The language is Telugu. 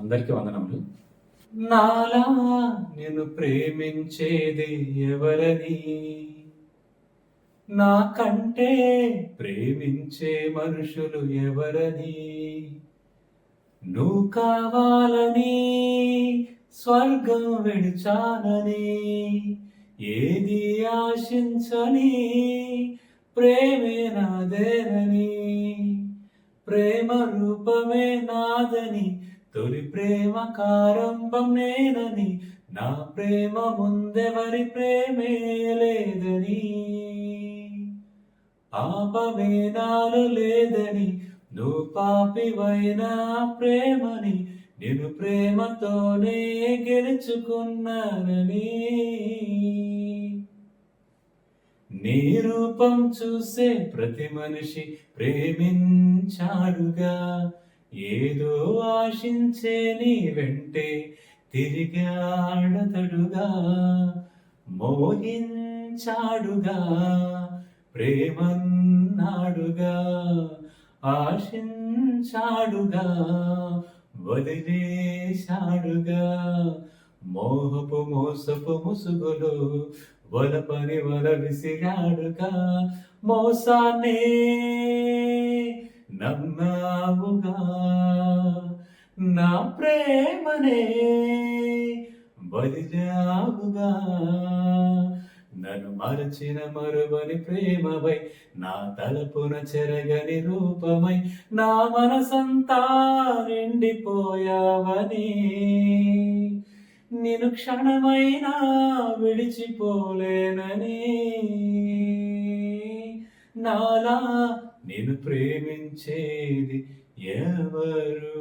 అందరికీ వందనములు. నాలా నిన్ను ప్రేమించేది ఎవరని, నాకంటే ప్రేమించే మనుషులు ఎవరని, నువ్వు కావాలని స్వర్గం విడిచానని, ఏది ఆశించని ప్రేమే నాదేనని, ప్రేమ రూపమే నాదని, తొలి ప్రేమ కారంభం నేనని, నా ప్రేమ ముందెవరి ప్రేమే లేదని, పాపమే నాలో లేదని, నువ్వు పాపివైన ప్రేమని, నేను ప్రేమతోనే గెలుచుకున్నానని, నీ రూపం చూసే ప్రతి మనిషి ప్రేమించాడుగా, ఏదో ఆశించే నీ వెంటే తిరిగాడతడుగా, మోహించాడుగా, ప్రేమన్నాడుగా, ఆశించాడుగా, వదిలేశాడుగా, మోహపు మోసపు ముసుగులు వలపని వల విసిరాడుగా, మోసాన్నే నమ్మావుగా, నా ప్రేమనే వదిలావుగా, నన్ను మరచిన మరువని ప్రేమవై, నా తలపున చెరగని రూపమై, నా మనసంతా నిండిపోయావని, నిన్ను క్షణమైనా విడిచిపోలేనని, నాలా నిన్ను ప్రేమించేది ఎవరు?